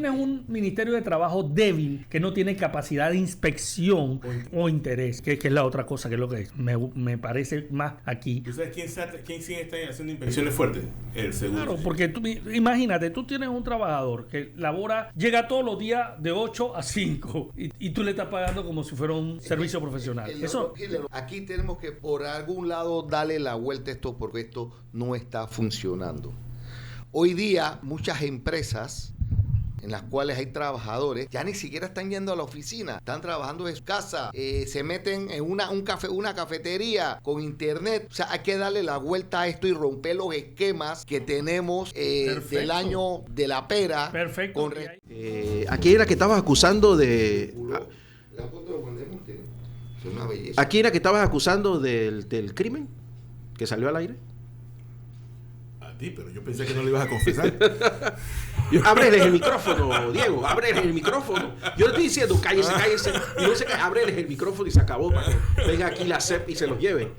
Tienes un Ministerio de Trabajo débil que no tiene capacidad de inspección o interés, que es la otra cosa, que es lo que me parece más aquí. ¿Tú sabes quién sí está haciendo inspecciones fuertes? El seguro. Claro, porque imagínate, tú tienes un trabajador que labora, llega todos los días de 8 a 5 y tú le estás pagando como si fuera un servicio profesional. Aquí tenemos que por algún lado darle la vuelta a esto porque esto no está funcionando. Hoy día muchas empresas en las cuales hay trabajadores, ya ni siquiera están yendo a la oficina, están trabajando en su casa, se meten en una cafetería con internet. O sea, hay que darle la vuelta a esto y romper los esquemas que tenemos del año de la pera. Perfecto. Aquí era que estabas acusando de... Aquí era que estabas acusando del crimen que salió al aire. Sí, pero yo pensé que no le ibas a confesar. Ábreles el micrófono, Diego, ábreles el micrófono. Yo le estoy diciendo, cállese. Y no se cae, ábreles el micrófono y se acabó. Venga aquí la CEP y se los lleve.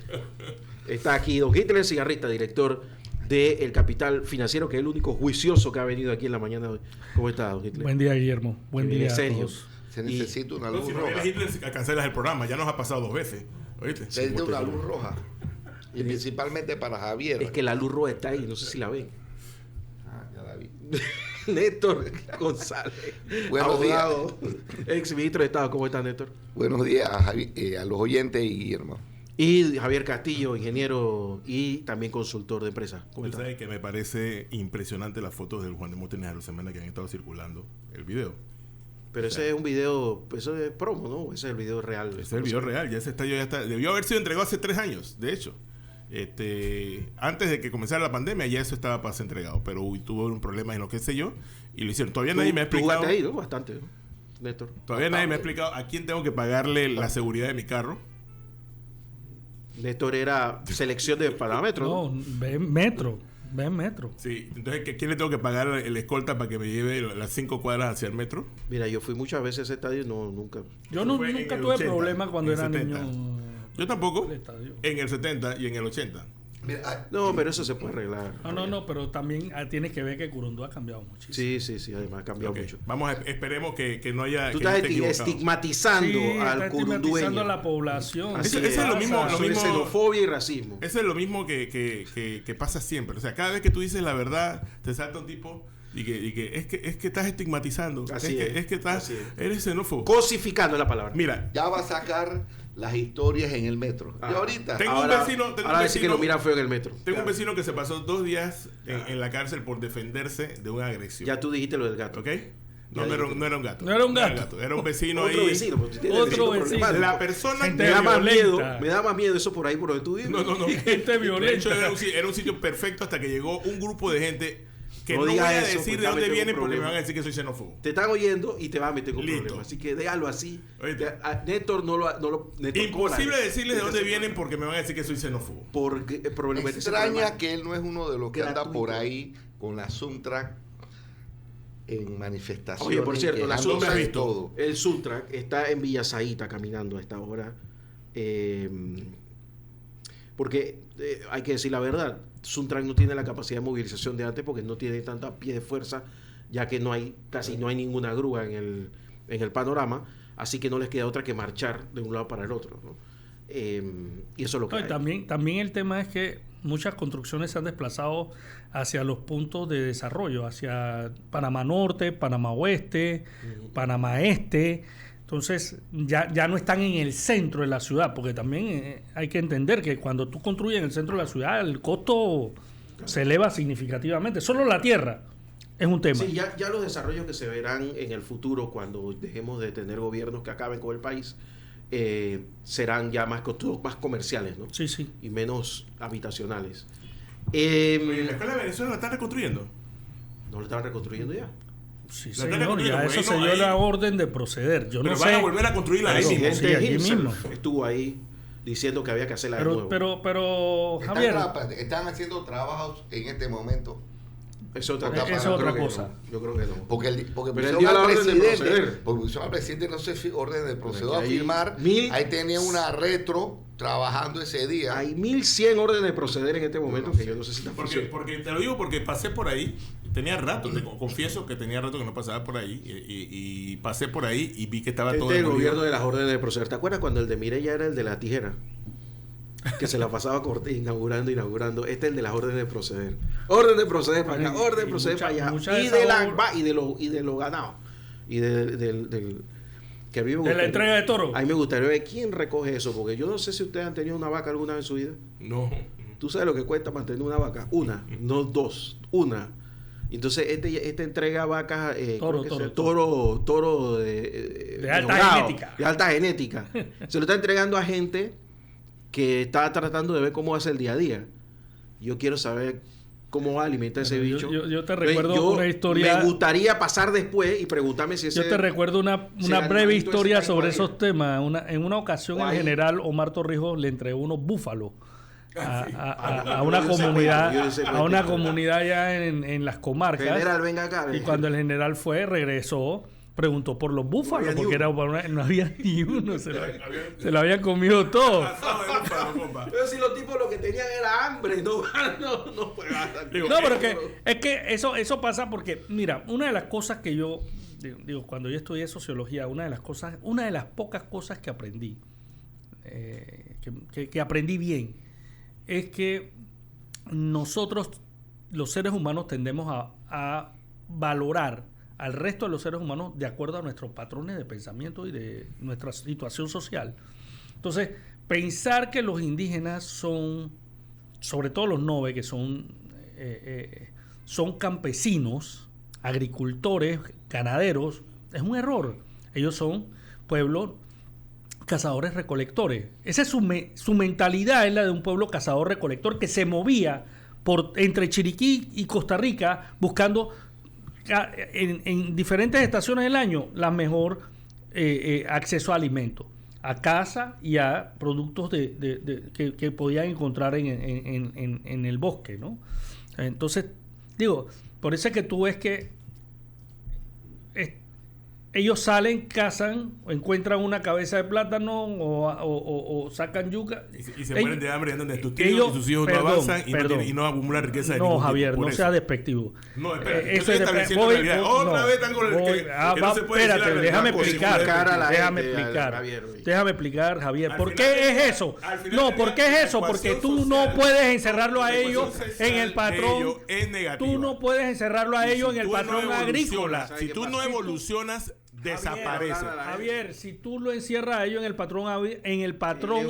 Está aquí don Hitler Cigarrita, director del Capital Financiero, que es el único juicioso que ha venido aquí en la mañana de hoy. ¿Cómo está, don Hitler? Buen día, Guillermo. Buen día a todos. Se necesita una luz roja. Si no Hitler, cancelas el programa. Ya nos ha pasado 2 veces. ¿Oíste? Se necesita una luz roja. Y principalmente para Javier. Es que la luz roja está ahí, no sé si la ven. Ya la vi. Néstor González, Buenos abogado, ex ministro de Estado. ¿Cómo está, Néstor? Buenos días a los oyentes y Guillermo. Y Javier Castillo, ingeniero y también consultor de empresa. ¿Cómo Tú está? sabes que me parece impresionante las fotos del Juan de Montes de la semana que han estado circulando. El video. Pero ese es un video, eso es promo, ¿no? Ese es el video real. Ese es el video real. Ya ese estadio ya está. Debió haber sido entregado hace 3 años, de hecho. Antes de que comenzara la pandemia ya eso estaba para ser entregado, pero tuvo un problema en lo que sé yo y lo hicieron. Todavía nadie me ha explicado. Tú ahí, ¿no? Bastante, ¿no? Néstor. Todavía nadie me ha explicado a quién tengo que pagarle la seguridad de mi carro. Néstor era selección de parámetros. No, ven metro. Sí, entonces ¿a quién le tengo que pagar el escolta para que me lleve las 5 cuadras hacia el metro? Mira, yo fui muchas veces a ese estadio, nunca. Yo nunca tuve problemas cuando era niño. Yo tampoco. En el 70 y en el 80. Mira, No, pero eso se puede arreglar. No, pero también tienes que ver que Curundú ha cambiado muchísimo. Sí, además ha cambiado mucho. Vamos, esperemos que no haya. Tú que estás no esté estigmatizando al curundueño. Estigmatizando a la población. Eso es lo mismo. Xenofobia y racismo. Eso es lo mismo que pasa siempre. O sea, cada vez que tú dices la verdad, te salta un tipo y que es que estás estigmatizando. Es que eres xenófobo. Cosificando la palabra. Mira. ya va a sacar las historias en el metro. Y ahorita. Tengo un vecino que lo miran feo en el metro. Tengo un vecino que se pasó 2 días en la cárcel por defenderse de una agresión. Ya tú dijiste lo del gato. ¿Ok? No era un gato. No era un gato. Era un vecino Otro ahí. Vecino. Otro vecino. La persona Gente Me da más violenta. miedo eso por ahí por donde tú vives. No. Gente violenta. De hecho, era un sitio perfecto hasta que llegó un grupo de gente que no voy digas a eso, decir porque de dónde te vienen meto porque me problema. van a decir que soy xenófobo. Te están oyendo y te van a meter con Listo. problemas. Así que déjalo así. Oíste. A Néstor no lo Néstor, Imposible cóbrale. decirles de dónde vienen porque me van a decir que soy xenófobo. Porque probablemente ese Extraña problema- que él no es uno de los que anda gratuito. por ahí con la Suntrack en manifestaciones. Oye, por cierto, la quejándose Suntrack de visto. todo. El Suntrack está en Villasaíta caminando a esta hora. Porque hay que decir la verdad, Suntrack no tiene la capacidad de movilización de antes porque no tiene tanta pie de fuerza, ya que casi no hay ninguna grúa en el panorama, así que no les queda otra que marchar de un lado para el otro, ¿no? Y eso es lo que No, hay. y también el tema es que muchas construcciones se han desplazado hacia los puntos de desarrollo, hacia Panamá Norte, Panamá Oeste, Panamá Este. Entonces ya no están en el centro de la ciudad, porque también hay que entender que cuando tú construyes en el centro de la ciudad, el costo se eleva significativamente. Solo la tierra es un tema. Sí, ya los desarrollos que se verán en el futuro cuando dejemos de tener gobiernos que acaben con el país serán ya más comerciales, ¿no? Sí. Y menos habitacionales. Oye, la escuela de Venezuela la están reconstruyendo. ¿No lo estaban reconstruyendo ya? Sí, La señor, están ya reconstruyendo, eso se bueno, dio ahí- la orden de proceder. Yo Pero no van sé. a volver a construirla ahí Claro, mismo. sí, allí mismo. Estuvo ahí diciendo que había que hacerla de nuevo. Pero Javier, Están haciendo trabajos en este momento. Es otra Esa cosa. es Yo otra creo que cosa. no. Yo creo que no. Porque Pero pusieron él dio la al orden de presidente, proceder. porque pusieron al presidente, no sé si orden de proceder Porque a hay firmar. 1000 Ahí tenía una retro trabajando ese día. Hay 1100 órdenes de proceder en este momento que yo no sé si están Porque funcionando. te lo digo porque pasé por ahí Tenía rato, confieso que tenía rato que no pasaba por ahí y pasé por ahí y vi que estaba todo el gobierno de las órdenes de proceder. ¿Te acuerdas cuando el de Mireya era el de la tijera? Que se la pasaba inaugurando. Este es el de las órdenes de proceder. Orden de proceder para acá, orden de proceder para allá. Y de los ganados. Y del que a mí me gustaría, de la entrega de toro. A mí me gustaría ver quién recoge eso, porque yo no sé si ustedes han tenido una vaca alguna vez en su vida. No. ¿Tú sabes lo que cuesta mantener una vaca? Una, no dos, una. Entonces, este entrega vacas, toro de alta genética. De alta genética. Se lo está entregando a gente que está tratando de ver cómo hace el día a día. Yo quiero saber cómo va a alimentar ese bicho. Yo te recuerdo una historia. Me gustaría pasar después y preguntarme si ese. Yo te recuerdo una breve historia sobre esos temas. En una ocasión, el general Omar Torrijos le entregó unos búfalos a una comunidad allá en las comarcas. General, venga acá. Y cuando el general regresó, preguntó por los búfalos, porque no había ni uno, se lo habían comido todo. Pero si los tipos lo que tenían era hambre, no pero es que eso pasa porque, mira, una de las cosas que yo digo, cuando yo estudié sociología, una de las pocas cosas que aprendí, que aprendí bien, es que nosotros, los seres humanos, tendemos a valorar al resto de los seres humanos de acuerdo a nuestros patrones de pensamiento y de nuestra situación social. Entonces, pensar que los indígenas son, sobre todo los Nove, que son campesinos, agricultores, ganaderos, es un error. Ellos son pueblos cazadores recolectores. Esa es su mentalidad, es la de un pueblo cazador recolector que se movía entre Chiriquí y Costa Rica buscando en diferentes estaciones del año la mejor acceso a alimentos, a caza y a productos que podían encontrar en el bosque, ¿no? Entonces, digo, por eso es que tú ves que ellos salen, cazan, o encuentran una cabeza de plátano o sacan yuca. Y se mueren de hambre, andan destructivos, y sus hijos no avanzan y no acumulan riqueza de ningún tipo. Javier, no sea despectivo. No, espérate, eso es estableciendo la realidad. Otra vez están con el que no se puede espérate, decir déjame explicar, Javier. ¿Por qué es eso? No, ¿por qué es eso? Porque tú no puedes encerrarlo a ellos en el patrón. Tú no puedes encerrarlo a ellos en el patrón agrícola. Si tú no evolucionas, desaparece. Javier, si tú lo encierras a ellos en el patrón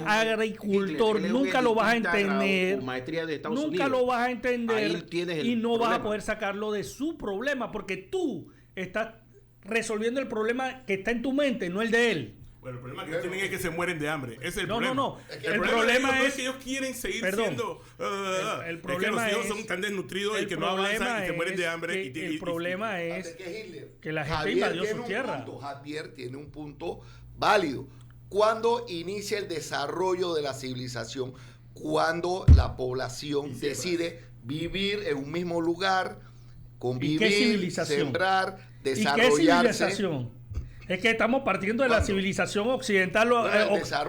agricultor, nunca lo vas a entender. Nunca lo vas a entender y no vas a poder sacarlo de su problema, porque tú estás resolviendo el problema que está en tu mente, no el de él. Bueno, el problema que tienen es que se mueren de hambre. Ese es el problema. No. El problema es que ellos quieren seguir siendo. El problema es que los hijos son tan desnutridos y que no avanzan y se mueren de hambre. El problema es que la gente invadió su tierra. Javier tiene un punto válido. ¿Cuándo inicia el desarrollo de la civilización? Cuando la población decide vivir en un mismo lugar, convivir, sembrar, desarrollarse. ¿Y qué civilización? Es que estamos partiendo de la civilización occidental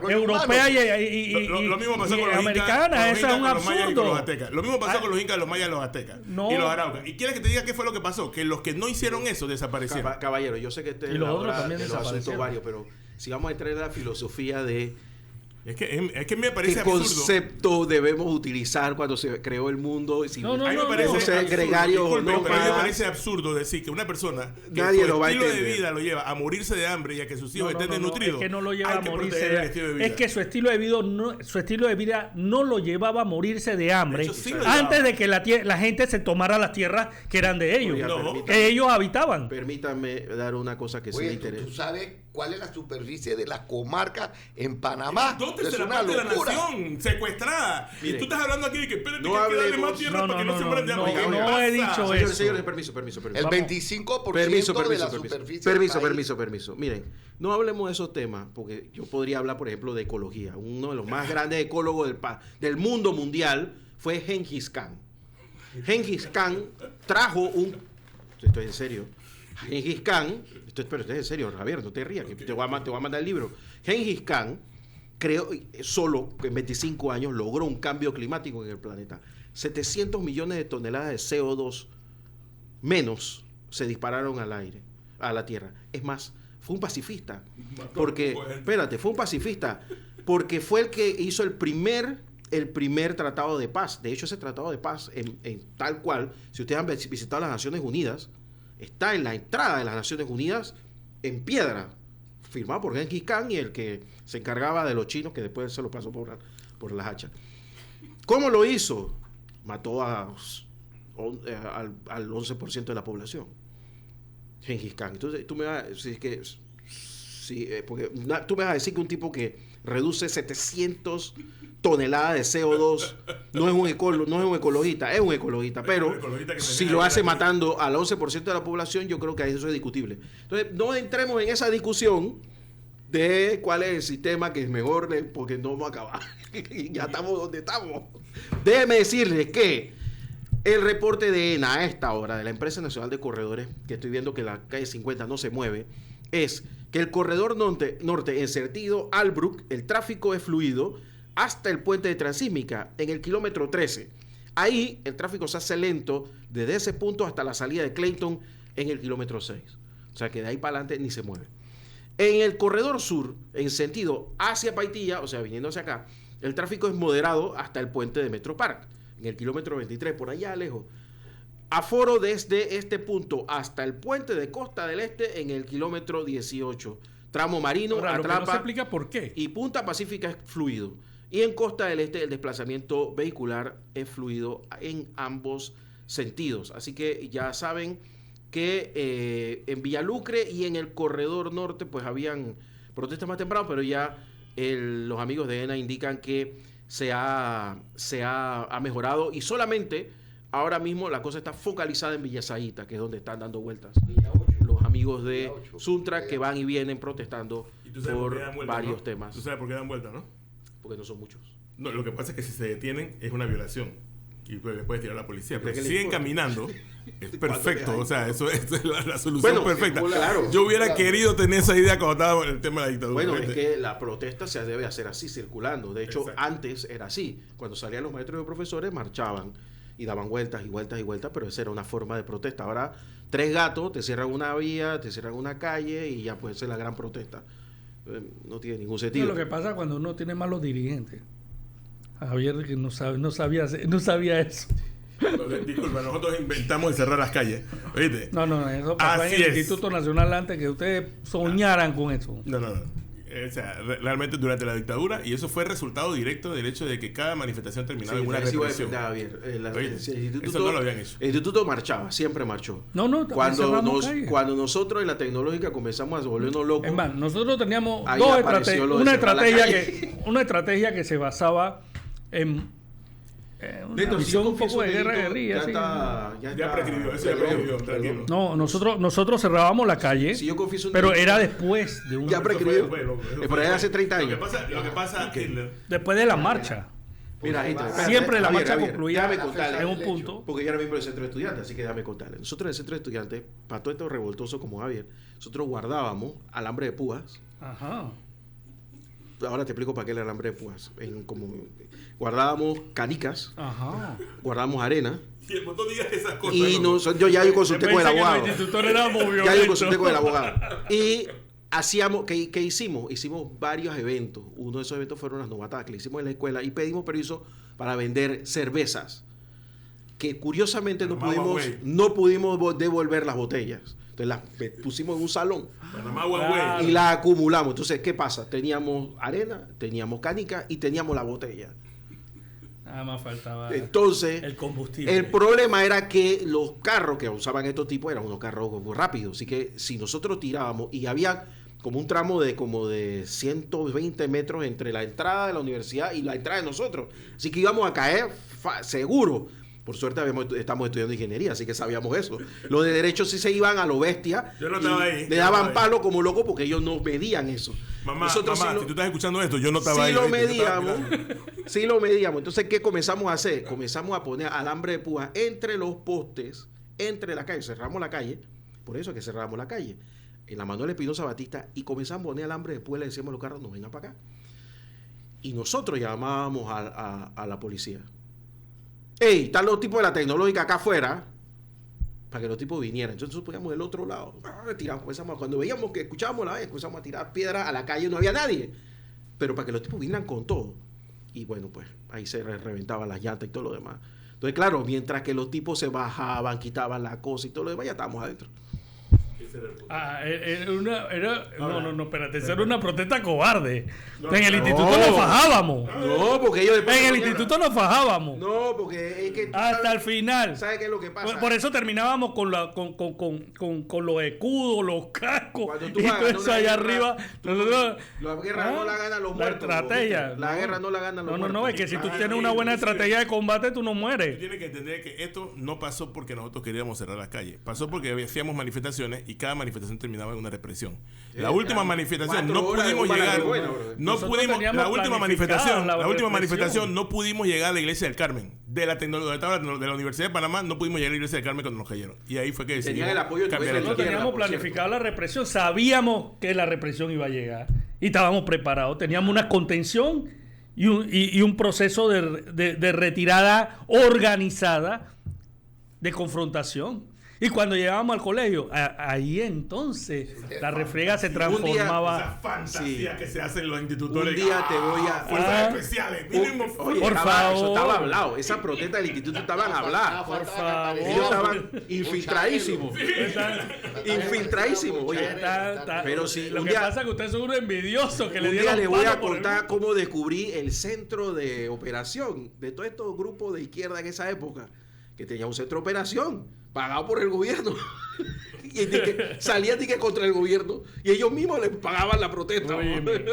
europea y lo mismo pasó con los americana. Eso es un absurdo. Lo mismo pasó con los incas, los mayas, los aztecas y los araucas. ¿Y quieres que te diga qué fue lo que pasó? Que los que no hicieron eso desaparecieron. Caballero, yo sé que este es los otros también de los asuntos varios, pero si vamos a entrar en la filosofía de es que me parece absurdo. ¿Qué concepto debemos utilizar cuando se creó el mundo? Si a mí me parece ser gregario o no. Pero a mí me parece absurdo decir que una persona que su estilo de vida lo lleva a morirse de hambre y a que sus hijos estén desnutridos. Es que no lo lleva a morirse de hambre. Es que su estilo de vida no lo llevaba a morirse de hambre antes de que la gente se tomara las tierras que eran de ellos, que ellos habitaban. Permítanme dar una cosa que sí me interesa. ¿Tú sabes cuál es la superficie de las comarcas en Panamá? Es una parte de la nación secuestrada. Mire, y tú estás hablando aquí de que espérate que hay que darle más tierra para que no se mueran de hambre. No he dicho eso. Señores, permiso. El 25% de la superficie. Permiso. Miren, no hablemos de esos temas, porque yo podría hablar, por ejemplo, de ecología. Uno de los más grandes ecólogos del mundo mundial fue Gengis Khan. Gengis Khan trajo estoy en serio. Gengis Khan, pero esto es en serio, Javier, no te rías, que te voy a mandar el libro. Gengis Khan creó, solo en 25 años, logró un cambio climático en el planeta. 700 millones de toneladas de CO2 menos se dispararon al aire, a la tierra. Es más, fue un pacifista. Porque, espérate, fue un pacifista. Porque fue el que hizo el primer tratado de paz. De hecho, ese tratado de paz, en tal cual, si ustedes han visitado las Naciones Unidas, está en la entrada de las Naciones Unidas en piedra, firmado por Genghis Khan y el que se encargaba de los chinos, que después se lo pasó por las hachas. ¿Cómo lo hizo? Mató al 11% de la población. Genghis Khan. Entonces, tú me vas a decir que... tú me vas a decir que un tipo que reduce 700 toneladas de CO2 no es un ecologista, es un ecologista, pero si lo hace matando al 11% de la población, yo creo que eso es discutible. Entonces, no entremos en esa discusión de cuál es el sistema que es mejor, porque no vamos a acabar. Ya estamos donde estamos. Déjeme decirles que el reporte de ENA a esta hora, de la Empresa Nacional de Corredores, que estoy viendo que la calle 50 no se mueve, es que el corredor norte en sentido Albrook, el tráfico es fluido hasta el puente de Transísmica, en el kilómetro 13. Ahí el tráfico se hace lento desde ese punto hasta la salida de Clayton en el kilómetro 6. O sea que de ahí para adelante ni se mueve. En el corredor sur, en sentido hacia Paitilla, o sea, viniendo hacia acá, el tráfico es moderado hasta el puente de Metro Park, en el kilómetro 23, por allá lejos. Aforo desde este punto hasta el puente de Costa del Este en el kilómetro 18. Tramo Marino, Ahora, Atrapa, no se explica por qué. Y Punta Pacífica es fluido. Y en Costa del Este el desplazamiento vehicular es fluido en ambos sentidos. Así que ya saben que en Villalucre y en el corredor norte pues habían protestas más temprano, pero ya los amigos de ENA indican que se ha mejorado y solamente ahora mismo la cosa está focalizada en Villasaíta, que es donde están dando vueltas los amigos de Suntra que van y vienen protestando por varios temas. Tú sabes por qué dan vuelta, ¿no? Porque no son muchos. No, lo que pasa es que si se detienen es una violación y pues le puedes tirar a la policía. Pero si siguen importa? caminando, es perfecto. O sea, eso es la solución perfecta. Claro. Yo hubiera querido tener esa idea cuando estaba en el tema de la dictadura. Bueno, es que la protesta se debe hacer así, circulando. De hecho, Exacto. antes era así. Cuando salían los maestros y los profesores, marchaban y daban vueltas y vueltas y vueltas, pero esa era una forma de protesta. Ahora, 3 gatos, te cierran una vía, te cierran una calle y ya puede ser la gran protesta. No tiene ningún sentido. Lo que pasa cuando uno tiene malos dirigentes. Javier que no sabía eso. Disculpa, nosotros inventamos el cerrar las calles. ¿Oíste? No, eso pasó en el Instituto Nacional antes que ustedes soñaran con eso. No. O sea, realmente durante la dictadura, y eso fue resultado directo del hecho de que cada manifestación terminaba en una represión. Eso no lo habían hecho. El instituto marchaba, siempre marchó. Cuando nosotros en la tecnológica comenzamos a volvernos locos. Es más, nosotros teníamos ahí apareció lo de una estrategia que se basaba en una visión un poco de guerrilla. Ya prescribió, eso ya prescribió, tranquilo. No, nosotros cerrábamos la calle, si yo confieso pero era después de un... Ya prescribió. Por ahí hace 30 años. Lo que pasa es que... Después de la marcha. Mira, siempre la marcha concluía en un punto. Porque yo era miembro del centro de estudiantes, así que déjame contarle. Nosotros en el centro de estudiantes, para todo esto revoltoso como Javier, nosotros guardábamos alambre de púas. Ajá. Ahora te explico para qué el alambre de púas. Guardábamos canicas, Ajá. guardábamos arena. Sí, no digas esas cosas. Y yo consulté con el abogado. Ya yo consulté con el abogado. Y hacíamos, ¿qué hicimos? Hicimos varios eventos. Uno de esos eventos fueron las novatadas que le hicimos en la escuela y pedimos permiso para vender cervezas. Que curiosamente no pudimos devolver las botellas. Entonces las pusimos en un salón y las acumulamos. Entonces, ¿qué pasa? Teníamos arena, teníamos canica y teníamos la botella. Nada más faltaba entonces, el combustible. El problema era que los carros que usaban estos tipos eran unos carros rápidos. Así que si nosotros tirábamos y había como un tramo de como de 120 metros entre la entrada de la universidad y la entrada de nosotros. Así que íbamos a caer seguro. Por suerte estamos estudiando ingeniería, así que sabíamos eso. Los de derecho sí se iban a lo bestia. Yo no estaba ahí. Le daban palo como loco porque ellos no medían eso. Mamá, si tú estás escuchando esto, yo no estaba ahí. Sí lo medíamos. Entonces, ¿qué comenzamos a hacer? Comenzamos a poner alambre de púa entre los postes, entre la calle. Cerramos la calle. Por eso es que cerramos la calle. En la Manuel Espinosa Batista. Y comenzamos a poner alambre de púa y le decíamos a los carros, no vengan para acá. Y nosotros llamábamos a la policía. Ey, están los tipos de la tecnológica acá afuera. para que los tipos vinieran. Entonces nosotros poníamos del otro lado, cuando veíamos que escuchábamos la vaina, empezamos a tirar piedras a la calle, no había nadie. Pero para que los tipos vinieran con todo. Y bueno, pues ahí se reventaban las llantas y todo lo demás. Entonces, claro, mientras que los tipos se bajaban, quitaban la cosa y todo lo demás, ya estábamos adentro. No, espérate, eso era una protesta cobarde. En el instituto nos fajábamos. No, porque ellos En el instituto nos fajábamos. No, porque es que hasta el final. ¿Sabes qué es lo que pasa? Por eso terminábamos con los escudos, los cascos Cuando tú y vas a todo ganar eso una allá guerra, arriba. La guerra no la ganan los muertos. La estrategia. La guerra no la ganan los muertos. No, es que si tú tienes una buena estrategia de combate, tú no mueres. Tú tienes que entender que esto no pasó porque nosotros queríamos cerrar las calles. Pasó porque hacíamos manifestaciones y cada manifestación terminaba en una represión. La última manifestación no pudimos llegar. La última manifestación no pudimos llegar a la iglesia del Carmen. De la Universidad de Panamá no pudimos llegar a la iglesia del Carmen cuando nos cayeron. Y ahí fue que decidimos el apoyo cambiar Nosotros teníamos planificado la represión, sabíamos que la represión iba a llegar y estábamos preparados. Teníamos una contención y un proceso de retirada organizada de confrontación. Y cuando llegábamos al colegio, ahí entonces la refriega se transformaba. Esa fantasía que se hace en los institutos. Un día te voy a... Fuerzas especiales. Oye, por favor. Eso estaba hablado. Esa protesta del instituto estaban habladas. Por favor. Ellos estaban infiltradísimos. Infiltradísimos. Oye, pero si Lo un que día... pasa es que usted es uno envidioso que le Un dieron día les voy a palo por el- contar cómo descubrí el centro de operación de todos estos grupos de izquierda en esa época, que tenía un centro de operación pagado por el gobierno. Y salían contra el gobierno y ellos mismos les pagaban la protesta. Óyeme,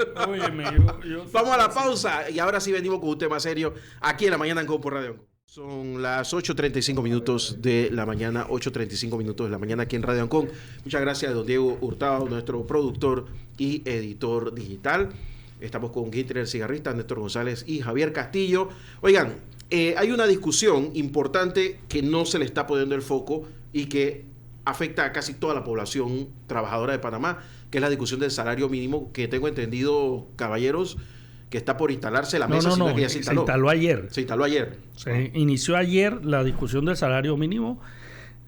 Vamos a la pausa y ahora sí venimos con un tema serio aquí en La Mañana en Compo Radio. Son las 8:35 minutos de la mañana, 8:35 minutos de la mañana aquí en Radio Ancon. Muchas gracias a don Diego Hurtado, nuestro productor y editor digital. Estamos con Ginter el Cigarrista, Néstor González y Javier Castillo. Oigan, hay una discusión importante que no se le está poniendo el foco y que afecta a casi toda la población trabajadora de Panamá, que es la discusión del salario mínimo, que tengo entendido, caballeros, que está por instalarse la mesa, sino que ya se instaló. Se instaló ayer. Se instaló ayer. Se inició ayer la discusión del salario mínimo.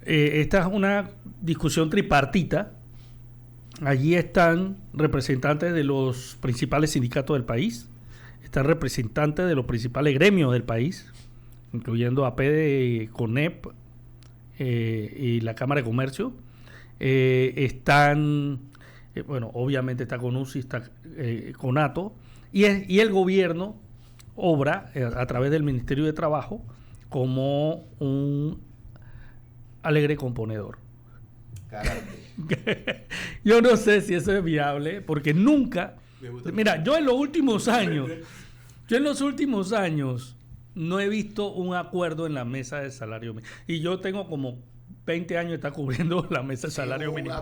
Esta es una discusión tripartita. Allí están representantes de los principales sindicatos del país, están representantes de los principales gremios del país, incluyendo APD, CONEP y la Cámara de Comercio. Obviamente está CONUSI, está CONATO, y el gobierno obra a través del Ministerio de Trabajo como un alegre componedor. Yo no sé si eso es viable, porque nunca... Mira, yo en los últimos años no he visto un acuerdo en la mesa de salario mínimo. Y yo tengo como 20 años está cubriendo la mesa de salario mínimo.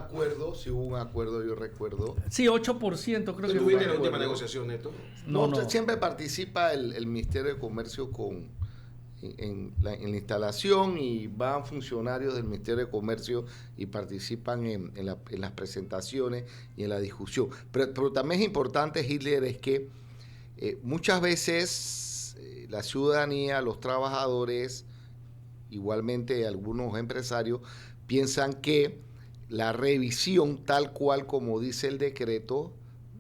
Si hubo un acuerdo, yo recuerdo. Sí, 8% creo que ¿Tú fue. fuiste en la última negociación, Neto? No. Siempre participa el Ministerio de Comercio en la instalación, y van funcionarios del Ministerio de Comercio y participan en las presentaciones y en la discusión. Pero también es importante, Hitler, es que muchas veces la ciudadanía, los trabajadores, igualmente algunos empresarios, piensan que la revisión, tal cual como dice el decreto,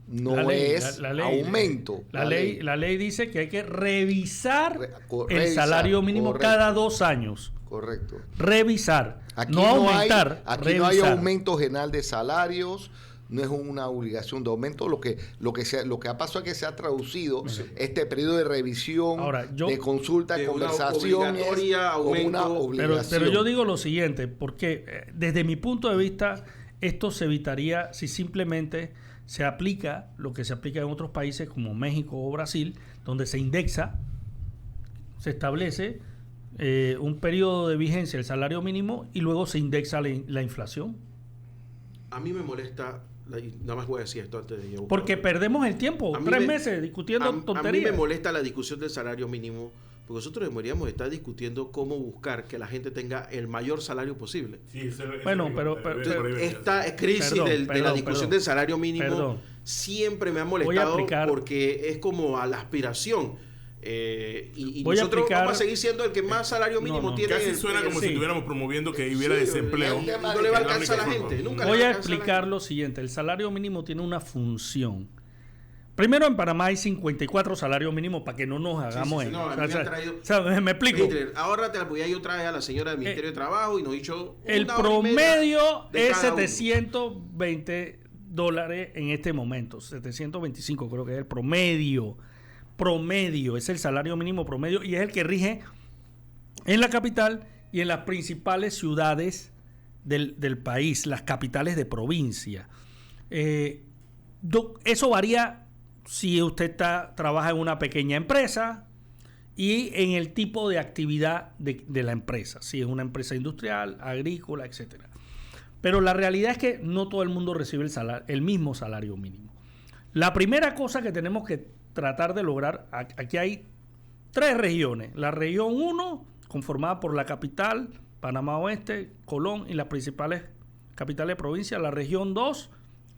no es aumento. La ley dice que hay que revisar el revisar, salario mínimo correcto. cada 2 años. Correcto. Revisar, Aquí no aumentar. Aquí no hay aumento general de salarios, no es una obligación de aumento. Lo que ha pasado es que se ha traducido este periodo de revisión, de consulta, de conversación, como una obligación. Pero yo digo lo siguiente, porque desde mi punto de vista, esto se evitaría si simplemente se aplica lo que se aplica en otros países como México o Brasil, donde se indexa, se establece un periodo de vigencia del salario mínimo y luego se indexa la inflación. A mí me molesta, nada más voy a decir esto antes de yo. Porque perdemos el tiempo, 3 meses discutiendo tonterías. A mí me molesta la discusión del salario mínimo, porque nosotros deberíamos estar discutiendo cómo buscar que la gente tenga el mayor salario posible. Sí, esta crisis de la discusión del salario mínimo siempre me ha molestado, porque es como a la aspiración. Y nosotros vamos a seguir siendo el que más salario mínimo tiene. Casi suena como si estuviéramos promoviendo que hubiera desempleo. No le va a alcanzar a la gente. Voy a explicar lo siguiente. El salario mínimo tiene una función. Primero, en Panamá hay 54 salarios mínimos para que no nos hagamos eso. Me explico. Ahora te la voy a ir otra vez a la señora del Ministerio de Trabajo y nos ha dicho. El promedio es $720 en este momento. 725 creo que es el promedio. Promedio, es el salario mínimo promedio y es el que rige en la capital y en las principales ciudades del país, las capitales de provincia. Eso varía si usted trabaja en una pequeña empresa y en el tipo de actividad de la empresa, si es una empresa industrial, agrícola, etc. Pero la realidad es que no todo el mundo recibe el mismo salario mínimo. La primera cosa que tenemos que tratar de lograr, aquí hay 3 regiones. La región 1, conformada por la capital, Panamá Oeste, Colón y las principales capitales de provincia. La región 2,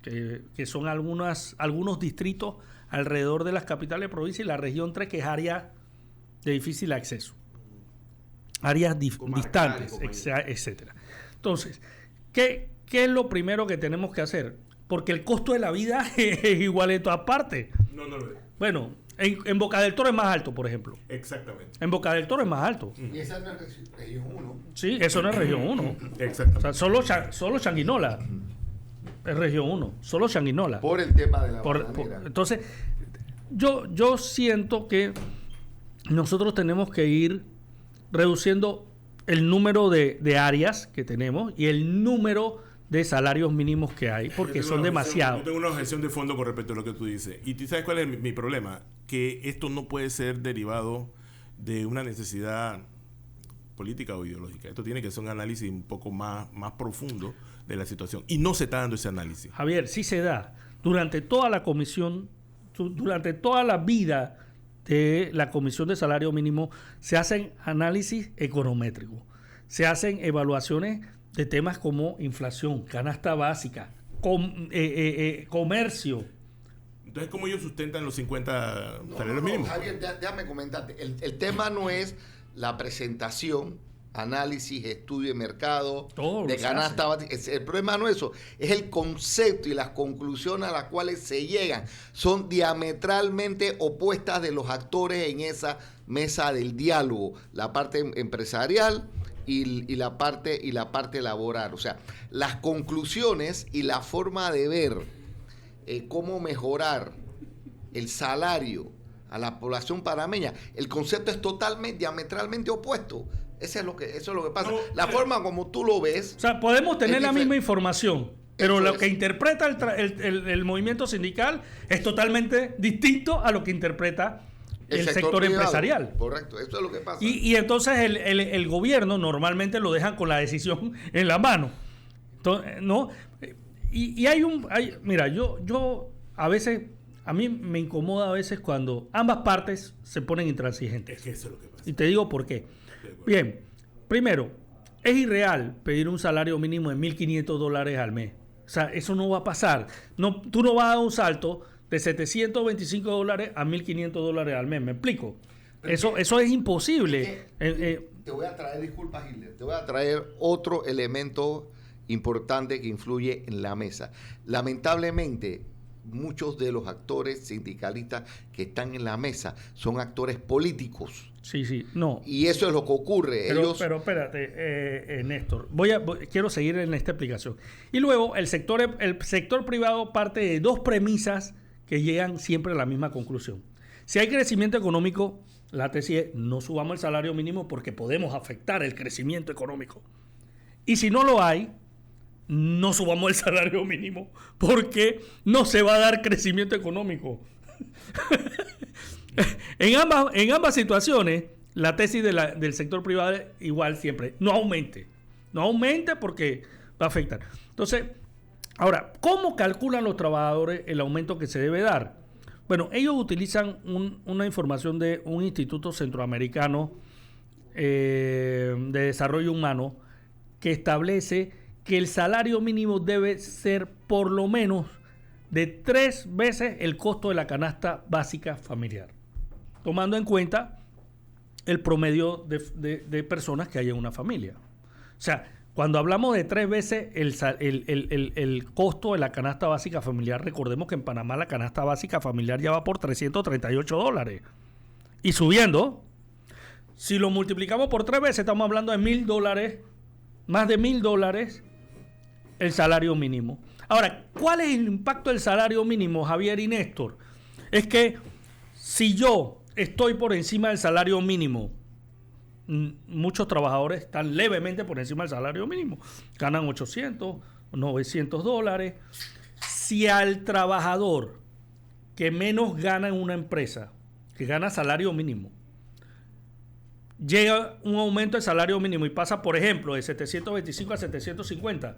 que son algunos distritos alrededor de las capitales de provincia. Y la región 3, que es área de difícil acceso. Áreas distantes, etc. Entonces, ¿qué es lo primero que tenemos que hacer? Porque el costo de la vida es igual en todas partes. No lo es. Bueno, en Boca del Toro es más alto, por ejemplo. Exactamente. En Boca del Toro es más alto. Y esa no es región 1. Sí, eso no es región 1. Exactamente. O sea, solo Changuinola es región 1. Solo Changuinola. Por el tema de la entonces, yo siento que nosotros tenemos que ir reduciendo el número de áreas que tenemos y el número de salarios mínimos que hay, porque son demasiados. Yo tengo una objeción de fondo con respecto a lo que tú dices. Y tú sabes cuál es mi problema, que esto no puede ser derivado de una necesidad política o ideológica. Esto tiene que ser un análisis un poco más profundo de la situación. Y no se está dando ese análisis. Javier, sí se da. Durante toda la comisión, durante toda la vida de la Comisión de Salario Mínimo, se hacen análisis econométricos. Se hacen evaluaciones de temas como inflación, canasta básica, comercio. Entonces, ¿cómo ellos sustentan los 50 salarios mínimos? Javier, déjame comentarte. El tema no es la presentación, análisis, estudio de mercado, de canasta básica. El problema no es eso, es el concepto y las conclusiones a las cuales se llegan. Son diametralmente opuestas de los actores en esa mesa del diálogo. La parte empresarial y la parte laboral. O sea, las conclusiones y la forma de ver cómo mejorar el salario a la población panameña, el concepto es diametralmente opuesto. Eso es lo que pasa. No, la forma como tú lo ves. O sea, podemos tener la misma información, pero lo que interpreta el movimiento sindical es totalmente distinto a lo que interpreta el sector empresarial. Correcto, eso es lo que pasa. Y entonces el gobierno normalmente lo dejan con la decisión en la mano. Entonces, ¿no? Y mira, yo a veces, a mí me incomoda a veces cuando ambas partes se ponen intransigentes. Es que eso es lo que pasa. Y te digo por qué. Bien, primero, es irreal pedir un salario mínimo de $1,500 al mes. O sea, eso no va a pasar. No, tú no vas a dar un salto de $725 a $1,500 al mes. ¿Me explico? Eso es imposible. Te voy a traer, disculpa, Hitler, te voy a traer otro elemento importante que influye en la mesa. Lamentablemente, muchos de los actores sindicalistas que están en la mesa son actores políticos. Sí, no. Y eso es lo que ocurre. Pero espérate, Néstor. Quiero seguir en esta explicación. Y luego, el sector privado parte de 2 premisas que llegan siempre a la misma conclusión. Si hay crecimiento económico, la tesis es no subamos el salario mínimo porque podemos afectar el crecimiento económico. Y si no lo hay, no subamos el salario mínimo porque no se va a dar crecimiento económico. En ambas situaciones, la tesis del sector privado es igual siempre. No aumente porque va a afectar. Entonces, ahora, ¿cómo calculan los trabajadores el aumento que se debe dar? Bueno, ellos utilizan una información de un instituto centroamericano de desarrollo humano que establece que el salario mínimo debe ser por lo menos de 3 veces el costo de la canasta básica familiar. tomando en cuenta el promedio de personas que hay en una familia. O sea, cuando hablamos de 3 veces el costo de la canasta básica familiar, recordemos que en Panamá la canasta básica familiar ya va por $338 y subiendo. Si lo multiplicamos por 3 veces, estamos hablando de $1,000, más de $1,000 el salario mínimo. Ahora, ¿cuál es el impacto del salario mínimo, Javier y Néstor? Es que si yo estoy por encima del salario mínimo, muchos trabajadores están levemente por encima del salario mínimo, ganan $800, $900. Si al trabajador que menos gana en una empresa, que gana salario mínimo, llega un aumento del salario mínimo y pasa, por ejemplo, de 725 a 750,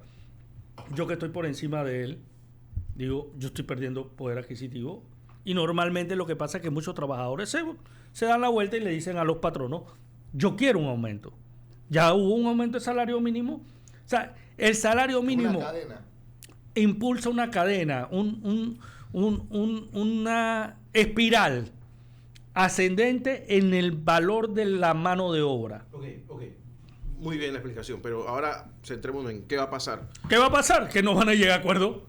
yo que estoy por encima de él, digo, yo estoy perdiendo poder adquisitivo. Y normalmente lo que pasa es que muchos trabajadores se dan la vuelta y le dicen a los patronos, yo quiero un aumento. Ya hubo un aumento de salario mínimo. O sea, el salario mínimo impulsa una cadena, una espiral ascendente en el valor de la mano de obra. Ok. Muy bien la explicación, pero ahora centrémonos en qué va a pasar. ¿Qué va a pasar? Que no van a llegar a acuerdo.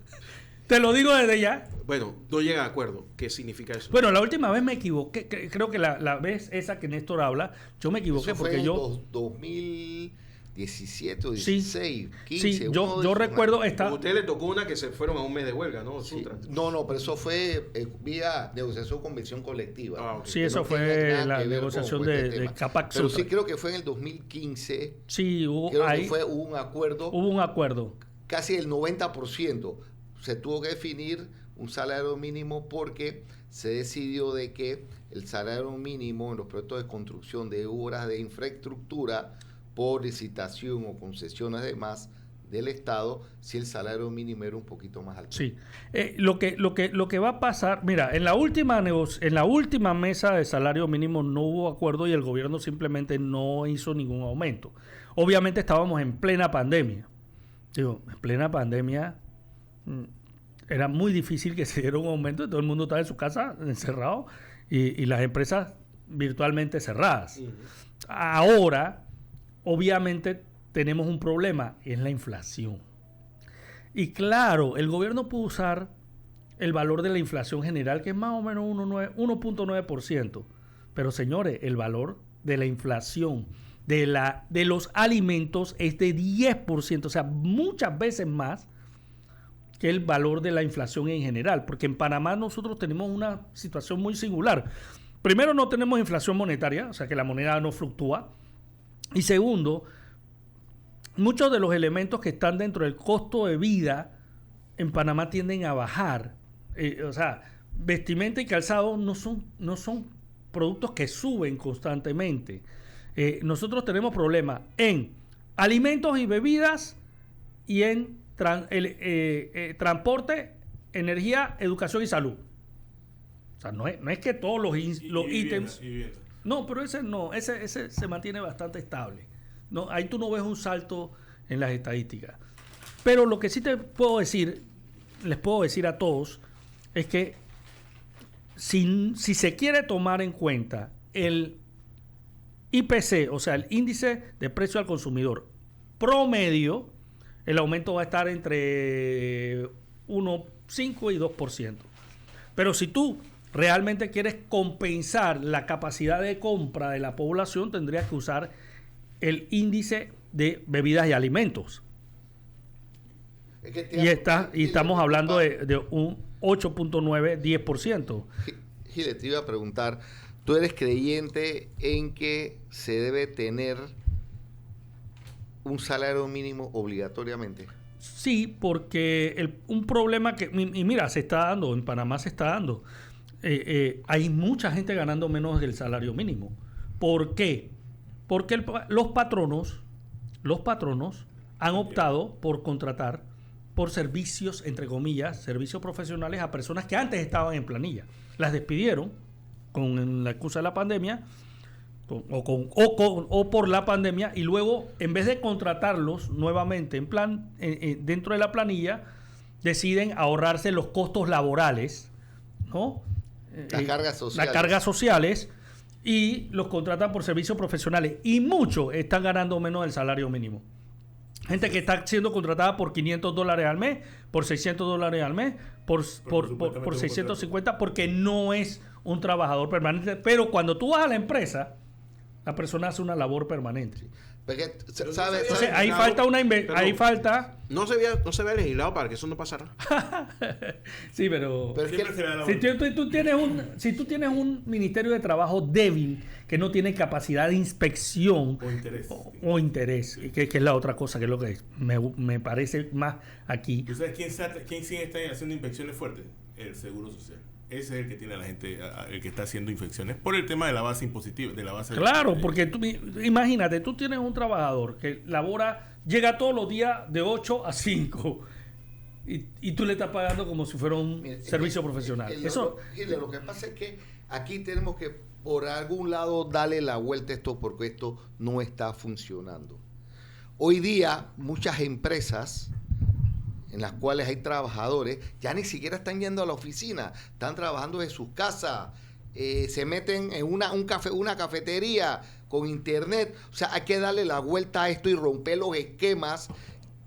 Te lo digo desde ya. Bueno, no llegan a acuerdo. ¿Qué significa eso? Bueno, la última vez me equivoqué. Creo que la vez esa que Néstor habla, yo me equivoqué eso fue porque en yo... 2017 o 16, 15. Sí, yo recuerdo esta... A usted le tocó una que se fueron a un mes de huelga, ¿no? Sí. No, pero eso fue vía negociación convención colectiva. Okay. Sí, eso no fue la negociación de Capac. Pero sí creo que fue en el 2015. Sí, hubo un acuerdo. Hubo un acuerdo. Casi el 90%. Se tuvo que definir un salario mínimo porque se decidió de que el salario mínimo en los proyectos de construcción de obras de infraestructura por licitación o concesiones además del Estado, si el salario mínimo era un poquito más alto. Sí. Lo que va a pasar, mira, en la última mesa de salario mínimo no hubo acuerdo y el gobierno simplemente no hizo ningún aumento. Obviamente estábamos en plena pandemia. Digo, en plena pandemia era muy difícil que se diera un aumento, todo el mundo estaba en su casa encerrado y las empresas virtualmente cerradas. Uh-huh. Ahora, obviamente, tenemos un problema, es la inflación. Y claro, el gobierno puede usar el valor de la inflación general, que es más o menos 1.9%. Pero señores, el valor de la inflación de los alimentos es de 10%, o sea, muchas veces más que el valor de la inflación en general, porque en Panamá nosotros tenemos una situación muy singular. Primero, no tenemos inflación monetaria, o sea que la moneda no fluctúa. Y segundo, muchos de los elementos que están dentro del costo de vida en Panamá tienden a bajar. O sea, vestimenta y calzado no son productos que suben constantemente. Nosotros tenemos problemas en alimentos y bebidas y en transporte, energía, educación y salud. O sea, no es que todos los ítems... No, pero ese se mantiene bastante estable. No, ahí tú no ves un salto en las estadísticas. Pero lo que sí les puedo decir a todos, es que si se quiere tomar en cuenta el IPC, o sea, el índice de precio al consumidor promedio, el aumento va a estar entre 1,5 y 2%. Pero si tú realmente quieres compensar la capacidad de compra de la población, tendrías que usar el índice de bebidas y alimentos. Y estamos hablando de un 8.9, 10%. Gile, te iba a preguntar, ¿tú eres creyente en que se debe tener un salario mínimo obligatoriamente? Sí, porque un problema que... Y mira, se está dando, en Panamá se está dando. Hay mucha gente ganando menos del salario mínimo. ¿Por qué? Porque los patronos han optado por contratar por servicios, entre comillas, servicios profesionales a personas que antes estaban en planilla. Las despidieron con la excusa de la pandemia o por la pandemia, y luego, en vez de contratarlos nuevamente dentro de la planilla, deciden ahorrarse los costos laborales, ¿no? Las cargas sociales. Las cargas sociales, y los contratan por servicios profesionales. Y muchos están ganando menos del salario mínimo. Gente que está siendo contratada por $500 al mes, por $600 al mes, por 650, porque no es un trabajador permanente. Pero cuando tú vas a la empresa, la persona hace una labor permanente. Sí. Porque, entonces, ahí falta no se había legislado para que eso no pasara. Sí, pero si tú tienes un ministerio de trabajo débil que no tiene capacidad de inspección o interés, que es la otra cosa, que es lo que me parece más aquí. ¿Tú sabes quién sigue está haciendo inspecciones fuertes? El Seguro Social. Ese es el que tiene a la gente, el que está haciendo infecciones por el tema de la base impositiva, de la base. Claro, porque imagínate, tú tienes un trabajador que llega todos los días de 8 a 5 y tú le estás pagando como si fuera un servicio profesional. Lo que pasa es que aquí tenemos que por algún lado darle la vuelta a esto, porque esto no está funcionando. Hoy día muchas empresas en las cuales hay trabajadores, ya ni siquiera están yendo a la oficina, están trabajando en sus casas, se meten en una cafetería con internet. O sea, hay que darle la vuelta a esto y romper los esquemas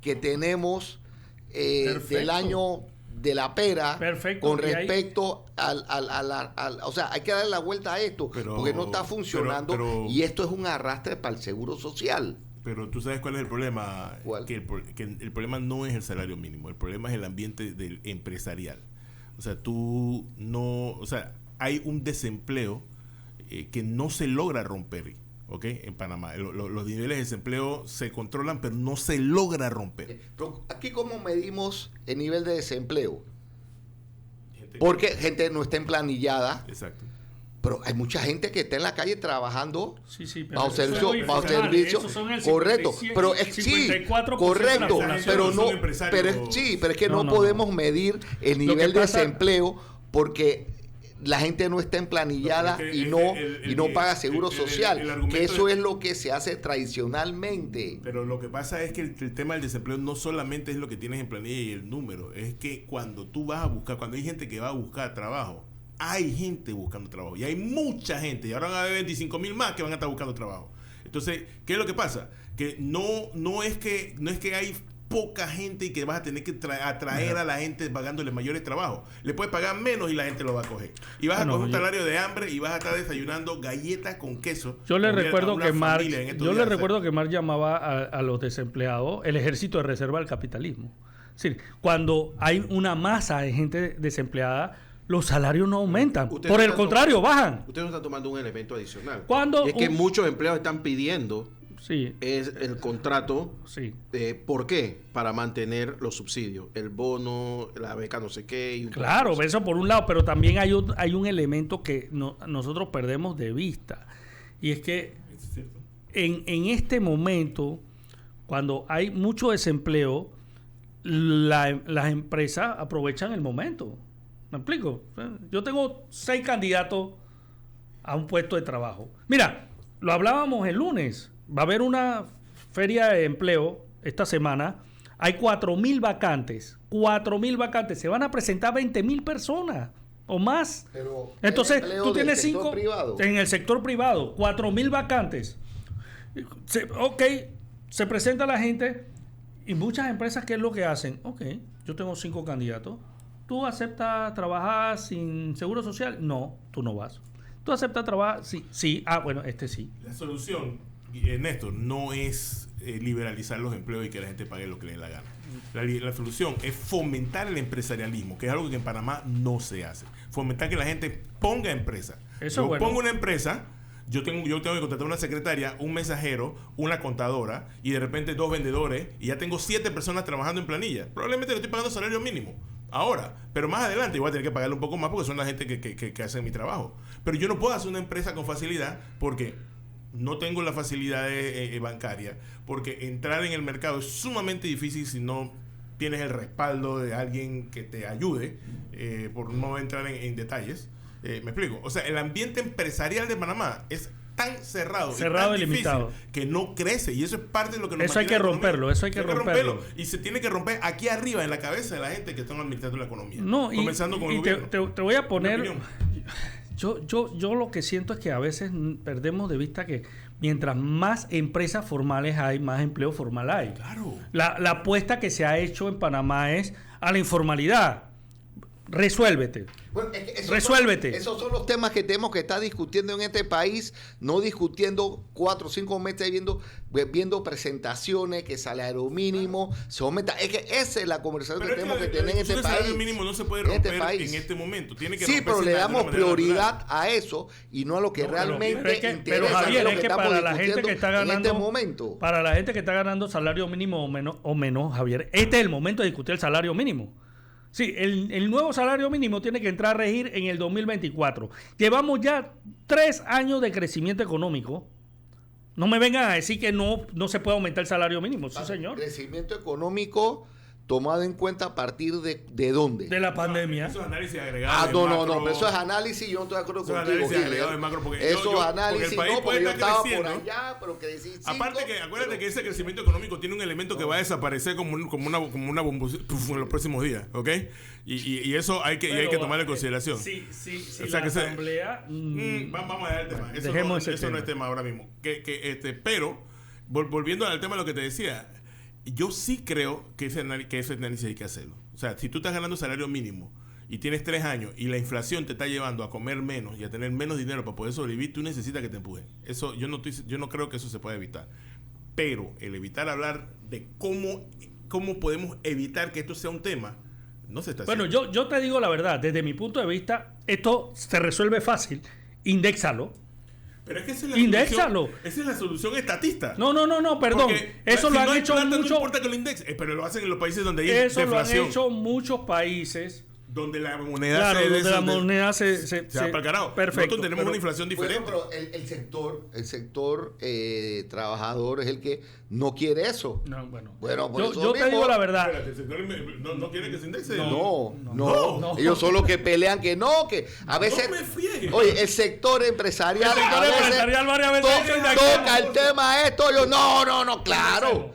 que tenemos del año de la pera. Perfecto. Con respecto o sea, hay que darle la vuelta a esto, porque no está funcionando, y esto es un arrastre para el Seguro Social. Pero tú sabes cuál es el problema. ¿Cuál? Que el problema no es el salario mínimo, el problema es el ambiente del empresarial. O sea, hay un desempleo que no se logra romper, ¿ok? En Panamá. Los niveles de desempleo se controlan, pero no se logra romper. Pero aquí, ¿cómo medimos el nivel de desempleo? Porque gente no está emplanillada. Exacto. Pero hay mucha gente que está en la calle trabajando bajo servicio. Correcto, pero correcto, pero es que no podemos medir el nivel de desempleo, porque la gente no está emplanillada y no paga seguro social, que eso es lo que se hace tradicionalmente. Pero lo que pasa es que el tema del desempleo no solamente es lo que tienes en planilla y el número, es que cuando hay gente que va a buscar trabajo, hay gente buscando trabajo y hay mucha gente, y ahora van a haber 25,000 más que van a estar buscando trabajo. Entonces, ¿qué es lo que pasa? Que no es que hay poca gente y que vas a tener que atraer a la gente pagándole mayores trabajos. Le puedes pagar menos y la gente lo va a coger. Y vas a coger un salario de hambre y vas a estar desayunando galletas con queso. Yo le recuerdo que Marx llamaba a los desempleados el ejército de reserva del capitalismo. Es decir, cuando hay una masa de gente desempleada, los salarios no aumentan. Por el contrario, bajan. Usted no está tomando un elemento adicional. Y es que muchos empleados están pidiendo Sí. Es el contrato. Sí. ¿Por qué? Para mantener los subsidios. El bono, la beca no sé qué. Y claro, eso por un lado, pero también hay un elemento que nosotros perdemos de vista. Y es que en este momento, cuando hay mucho desempleo, las empresas aprovechan el momento. ¿Me explico? Yo tengo 6 candidatos a un puesto de trabajo. Mira, lo hablábamos el lunes. Va a haber una feria de empleo esta semana. Hay 4,000 vacantes. 4,000 vacantes. Se van a presentar 20,000 personas o más. Pero entonces, tú tienes 5 privado. En el sector privado. 4,000 vacantes. Se presenta la gente y muchas empresas, ¿qué es lo que hacen? Yo tengo 5 candidatos. ¿Tú aceptas trabajar sin seguro social? No, tú no vas. ¿Tú aceptas trabajar? Sí. Sí. Bueno, sí. La solución, Néstor, no es liberalizar los empleos y que la gente pague lo que le dé la gana. La solución es fomentar el empresarialismo, que es algo que en Panamá no se hace. Fomentar que la gente ponga empresa. Pongo una empresa, yo tengo que contratar una secretaria, un mensajero, una contadora y de repente 2 vendedores y ya tengo 7 personas trabajando en planilla. Probablemente le estoy pagando salario mínimo ahora, pero más adelante voy a tener que pagarle un poco más porque son la gente que hace mi trabajo. Pero yo no puedo hacer una empresa con facilidad porque no tengo la facilidad bancaria, porque entrar en el mercado es sumamente difícil si no tienes el respaldo de alguien que te ayude, por no entrar en detalles. ¿Me explico? O sea, el ambiente empresarial de Panamá es tan cerrado y tan limitado que no crece, y eso es parte de lo que nos eso hay que romperlo, y se tiene que romper aquí arriba en la cabeza de la gente que están administrando la economía, comenzando con el gobierno. Te voy a poner, Yo lo que siento es que a veces perdemos de vista que mientras más empresas formales hay, más empleo formal hay. Claro. La apuesta que se ha hecho en Panamá es a la informalidad. Resuélvete. Bueno, Resuélvete. Esos son los temas que tenemos que estar discutiendo en este país, no discutiendo 4 o 5 meses viendo presentaciones, que salario mínimo se aumenta. Es que esa es la conversación que tenemos que tener en este país. El salario mínimo no se puede romper en este momento. Tiene que sí, pero le damos prioridad a eso y no a lo que realmente interesa. Pero Javier, es que para la gente que está ganando, en este momento, para la gente que está ganando salario mínimo o menos, Javier, este es el momento de discutir el salario mínimo. Sí, el nuevo salario mínimo tiene que entrar a regir en el 2024. Llevamos ya 3 años de crecimiento económico. No me vengan a decir que no se puede aumentar el salario mínimo. Sí, señor. Crecimiento económico tomado en cuenta a partir de dónde. De la pandemia. Eso es análisis agregado. No, pero eso es análisis, yo no estoy de acuerdo contigo. Análisis agregado de macro, porque eso es análisis, porque yo estaba por creciendo. allá, pero que decís. Aparte que, acuérdate que ese crecimiento económico tiene un elemento que va a desaparecer como una bomba en los próximos días, ¿ok? Y eso hay que tomar en consideración. Sí, o sea, la asamblea... vamos a dejar el tema. Eso no es tema ahora mismo. Pero, volviendo al tema de lo que te decía, yo sí creo que ese análisis hay que hacerlo. O sea, si tú estás ganando salario mínimo y tienes 3 años y la inflación te está llevando a comer menos y a tener menos dinero para poder sobrevivir, tú necesitas que te empujen. Eso yo no creo que eso se pueda evitar. Pero el evitar hablar de cómo podemos evitar que esto sea un tema, no se está haciendo. Bueno, yo te digo la verdad, desde mi punto de vista, esto se resuelve fácil. Indéxalo. Pero es que esa es la solución estatista. No, perdón. Porque eso lo han hecho muchos. No importa que lo indexen, pero lo hacen en los países donde hay deflación. Eso lo han hecho muchos países. Donde la moneda se va para el carajo. Perfecto. Nosotros tenemos una inflación diferente. Bueno, pero el sector trabajador es el que no quiere eso. No, bueno. Yo te digo la verdad. Espérate, el sector no quiere que se indexe. No. Ellos son los que pelean que a veces. Oye, el sector empresarial. Varias veces toca el tema esto. No, claro,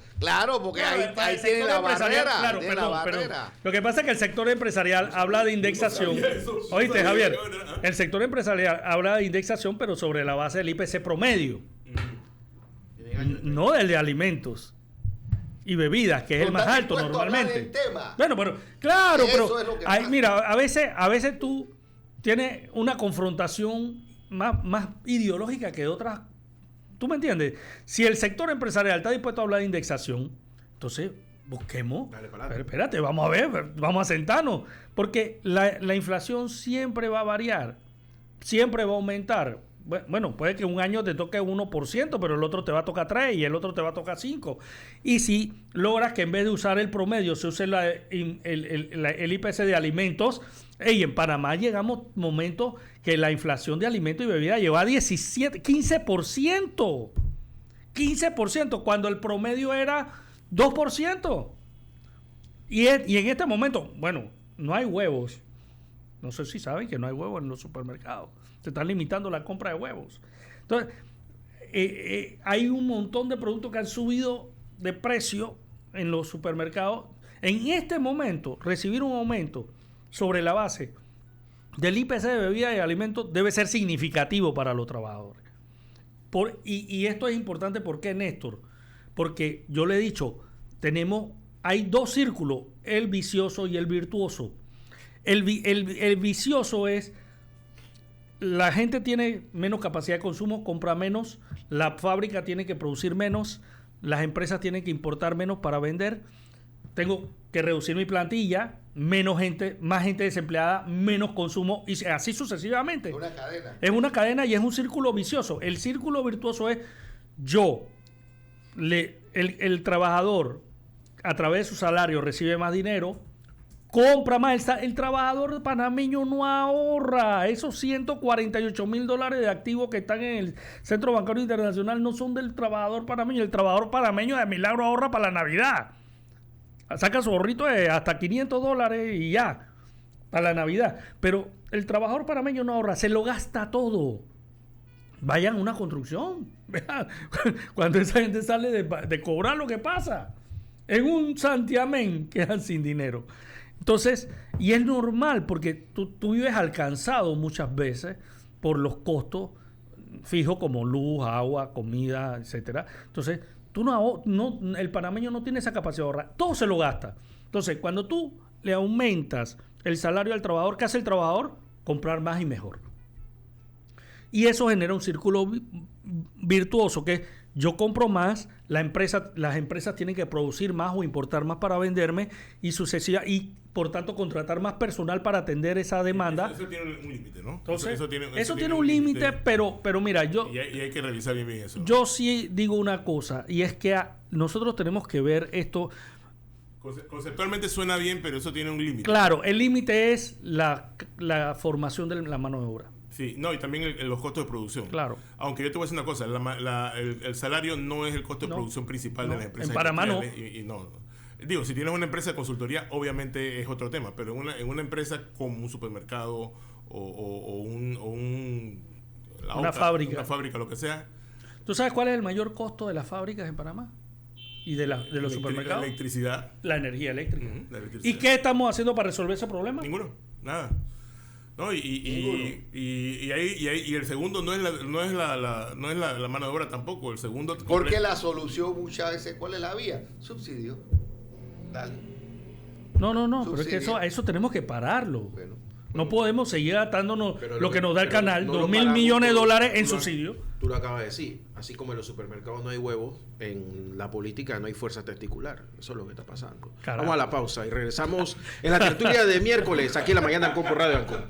porque ahí tiene la barrera. Pero lo que pasa es que el sector empresarial habla de indexación. Oíste, Javier, el sector empresarial habla de indexación, pero sobre la base del IPC promedio. No del de alimentos y bebidas, que es el más alto normalmente. Bueno, pero claro, mira, a veces tú tienes una confrontación más ideológica que otras. ¿Tú me entiendes? Si el sector empresarial está dispuesto a hablar de indexación, entonces busquemos. Pero espérate, vamos a ver, vamos a sentarnos. Porque la inflación siempre va a variar, siempre va a aumentar. Bueno, puede que un año te toque 1%, pero el otro te va a tocar 3% y el otro te va a tocar 5%. Y si logras que en vez de usar el promedio se use el IPC de alimentos, en Panamá llegamos momentos que la inflación de alimentos y bebidas lleva a 15%. 15%, cuando el promedio era 2%. Y en este momento, bueno, no hay huevos. No sé si saben que no hay huevos en los supermercados. Se están limitando la compra de huevos. Entonces, hay un montón de productos que han subido de precio en los supermercados. En este momento, recibir un aumento sobre la base del IPC de bebidas y alimentos debe ser significativo para los trabajadores. Y esto es importante, ¿por qué, Néstor? Porque yo le he dicho, hay 2 círculos, el vicioso y el virtuoso. El vicioso es, la gente tiene menos capacidad de consumo, compra menos, la fábrica tiene que producir menos, las empresas tienen que importar menos para vender, tengo que reducir mi plantilla, menos gente, más gente desempleada, menos consumo, y así sucesivamente. Es una cadena. Es una cadena y es un círculo vicioso. El círculo virtuoso es el trabajador a través de su salario recibe más dinero, compra más. El trabajador panameño no ahorra. Esos $148,000 de activos que están en el Centro Bancario Internacional no son del trabajador panameño. El trabajador panameño de milagro ahorra para la Navidad. Saca su ahorrito de hasta $500 y ya, para la Navidad. Pero el trabajador panameño no ahorra, se lo gasta todo. Vayan a una construcción. Vean, cuando esa gente sale de cobrar, lo que pasa. En un santiamén quedan sin dinero. Entonces, y es normal porque tú vives alcanzado muchas veces por los costos fijos como luz, agua, comida, etcétera. Entonces, el panameño no tiene esa capacidad de ahorrar. Todo se lo gasta. Entonces, cuando tú le aumentas el salario al trabajador, ¿qué hace el trabajador? Comprar más y mejor. Y eso genera un círculo virtuoso, que yo compro más, las empresas tienen que producir más o importar más para venderme y por tanto contratar más personal para atender esa demanda. Eso tiene un límite, ¿no? Entonces, eso tiene un límite, pero mira, y hay que revisar bien eso. Yo sí digo una cosa, y es que nosotros tenemos que ver esto. Conceptualmente suena bien, pero eso tiene un límite. Claro, el límite es la formación de la mano de obra. Sí, no, y también los costos de producción. Claro. Aunque yo te voy a decir una cosa, el salario no es el costo de producción principal de las empresas. En Panamá no. Y no. Digo, si tienes una empresa de consultoría, obviamente es otro tema, pero en una empresa como un supermercado una fábrica. Una fábrica, lo que sea. ¿Tú sabes cuál es el mayor costo de las fábricas en Panamá? ¿Y de los supermercados? La electricidad. La energía eléctrica. La electricidad. ¿Y qué estamos haciendo para resolver ese problema? Ninguno, nada. ¿No? Y el segundo no es la mano de obra tampoco. El segundo. Porque la solución muchas veces, ¿cuál es la vía? Subsidio. Dale. No, pero es que eso tenemos que pararlo. Bueno, no podemos seguir atándonos lo que nos da el canal, no 2.000 millones de dólares en subsidio. Tú lo acabas de decir. Así como en los supermercados no hay huevos, en la política no hay fuerza testicular. Eso es lo que está pasando. Carajo. Vamos a la pausa y regresamos en la tertulia de miércoles aquí en La Mañana en Compo Radio Ancon.